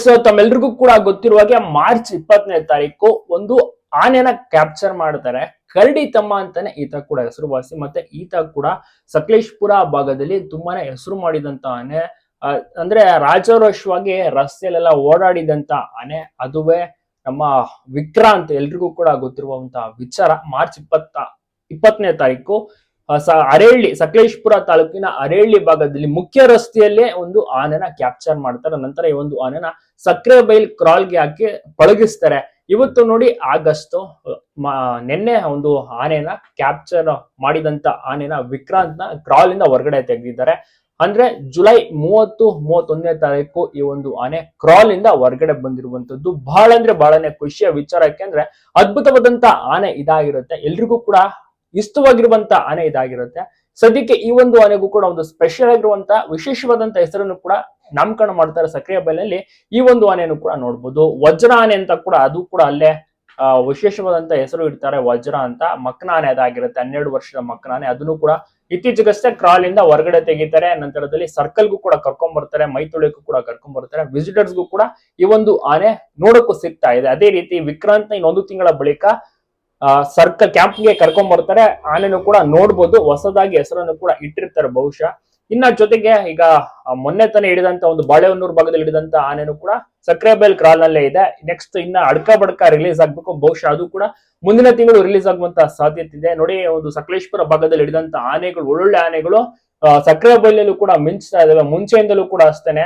So ತಮ್ಮೆಲ್ರಿಗೂ ಕೂಡ ಗೊತ್ತಿರುವ ಹಾಗೆ ಮಾರ್ಚ್ 20ನೇ ತಾರೀಕು ಒಂದು ಆನೆನ ಕ್ಯಾಪ್ಚರ್ ಮಾಡ್ತಾರೆ. ಕರಡಿ ತಮ್ಮ ಅಂತಾನೆ ಈತ ಕೂಡ ಹೆಸರುವಾಸಿ. ಮತ್ತೆ ಈತ ಕೂಡ ಸಕಲೇಶ್ಪುರ ಭಾಗದಲ್ಲಿ ತುಂಬಾನೇ ಹೆಸರು ಮಾಡಿದಂತ ಆನೆ. ಅಂದ್ರೆ ರಾಜಾರೋಷವಾಗಿ ರಸ್ತೆಯಲ್ಲೆಲ್ಲ ಓಡಾಡಿದಂತ ಆನೆ ಅದುವೇ ನಮ್ಮ ವಿಕ್ರಾಂತ್. ಎಲ್ರಿಗೂ ಕೂಡ ಗೊತ್ತಿರುವಂತಹ ವಿಚಾರ. ಮಾರ್ಚ್ 20ನೇ ತಾರೀಕು ಅರೇಳ್ಳಿ, ಸಕಲೇಶ್ಪುರ ತಾಲೂಕಿನ ಅರೇಳ್ಳಿ ಭಾಗದಲ್ಲಿ ಮುಖ್ಯ ರಸ್ತೆಯಲ್ಲೇ ಒಂದು ಆನೆನ ಕ್ಯಾಪ್ಚರ್ ಮಾಡ್ತಾರೆ. ನಂತರ ಈ ಒಂದು ಆನೆನ ಸಕ್ಕರೆ ಬೈಲ್ ಕ್ರಾಲ್ಗೆ ಹಾಕಿ ಪಳಗಿಸ್ತಾರೆ. ಇವತ್ತು ನೋಡಿ ಆಗಸ್ಟ್ ನಿನ್ನೆ ಒಂದು ಆನೆನ ಕ್ಯಾಪ್ಚರ್ ಮಾಡಿದಂತ ಆನೆನ ವಿಕ್ರಾಂತ್ ನ ಕ್ರಾಲ್ ಇಂದ ಹೊರಗಡೆ ತೆಗೆದಿದ್ದಾರೆ. ಅಂದ್ರೆ ಜುಲೈ 30-31ನೇ ತಾರೀಕು ಈ ಒಂದು ಆನೆ ಕ್ರಾಲ್ ಇಂದ ಹೊರಗಡೆ ಬಂದಿರುವಂತದ್ದು ಬಹಳ ಅಂದ್ರೆ ಬಹಳನೇ ಖುಷಿಯ ವಿಚಾರ. ಯಾಕೆಂದ್ರೆ ಅದ್ಭುತವಾದಂತ ಆನೆ ಇದಾಗಿರುತ್ತೆ, ಎಲ್ರಿಗೂ ಕೂಡ ಇಷ್ಟವಾಗಿರುವಂತ ಆನೆ ಇದಾಗಿರುತ್ತೆ. ಸದ್ಯಕ್ಕೆ ಈ ಒಂದು ಆನೆಗೂ ಕೂಡ ಒಂದು ಸ್ಪೆಷಲ್ ಆಗಿರುವಂತ ವಿಶೇಷವಾದಂತ ಹೆಸರನ್ನು ಕೂಡ ನಾಮಕರಣ ಮಾಡ್ತಾರೆ ಸಕ್ರಿಯ ಬೈಲಿನಲ್ಲಿ. ಈ ಒಂದು ಆನೆಯನ್ನು ಕೂಡ ನೋಡ್ಬೋದು. ವಜ್ರ ಆನೆ ಅಂತ ಕೂಡ ಅದು ಕೂಡ ಅಲ್ಲೇ ವಿಶೇಷವಾದಂತ ಹೆಸರು ಇಡ್ತಾರೆ, ವಜ್ರ ಅಂತ. ಮಕ್ಕನ ಆನೆ ಅದಾಗಿರುತ್ತೆ, 12 ವರ್ಷದ ಮಕ್ಕನ ಆನೆ. ಅದನ್ನು ಕೂಡ ಇತ್ತೀಚೆಗಷ್ಟೇ ಕ್ರಾಲ್ ಇಂದ ಹೊರಗಡೆ ತೆಗಿತಾರೆ. ನಂತರದಲ್ಲಿ ಸರ್ಕಲ್ಗೂ ಕೂಡ ಕರ್ಕೊಂಡ್ ಬರ್ತಾರೆ, ಮೈ ತೊಳೆಗೂ ಕೂಡ ಕರ್ಕೊಂಡ್ ಬರ್ತಾರೆ. ವಿಸಿಟರ್ಸ್ಗೂ ಕೂಡ ಈ ಒಂದು ಆನೆ ನೋಡಕ್ಕೂ ಸಿಗ್ತಾ ಇದೆ. ಅದೇ ರೀತಿ ವಿಕ್ರಾಂತ್ ನ ಇನ್ನೊಂದು ತಿಂಗಳ ಬಳಿಕ ಸರ್ಕಲ್ ಕ್ಯಾಂಪ್ಗೆ ಕರ್ಕೊಂಡ್ ಬರ್ತಾರೆ. ಆನೆನು ಕೂಡ ನೋಡ್ಬೋದು. ಹೊಸದಾಗಿ ಹೆಸರನ್ನು ಕೂಡ ಇಟ್ಟಿರ್ತಾರೆ ಬಹುಶಃ. ಇನ್ನ ಜೊತೆಗೆ ಈಗ ಮೊನ್ನೆ ತಾನೇ ಹಿಡಿದಂತ ಒಂದು ಬಾಳೆಹೊನ್ನೂರು ಭಾಗದಲ್ಲಿ ಹಿಡಿದಂತ ಆನೆನು ಕೂಡ ಸಕ್ರೆಬೈಲ್ ಕ್ರಾಲ್ ನಲ್ಲೇ ಇದೆ. ನೆಕ್ಸ್ಟ್ ಇನ್ನ ಅಡ್ಕ ಬಡ್ಕ ರಿಲೀಸ್ ಆಗ್ಬೇಕು, ಬಹುಶಃ ಅದು ಕೂಡ ಮುಂದಿನ ತಿಂಗಳು ರಿಲೀಸ್ ಆಗುವಂತ ಸಾಧ್ಯತೆ ಇದೆ. ನೋಡಿ, ಒಂದು ಸಕಲೇಶ್ಪುರ ಭಾಗದಲ್ಲಿ ಹಿಡಿದಂತ ಆನೆಗಳು, ಒಳ್ಳೊಳ್ಳೆ ಆನೆಗಳು ಸಕ್ರೆಬೈಲಲ್ಲೂ ಕೂಡ ಮಿಂಚ್ತಾ ಇದಾವೆ. ಮುಂಚೆಯಿಂದಲೂ ಕೂಡ ಅಷ್ಟೇನೆ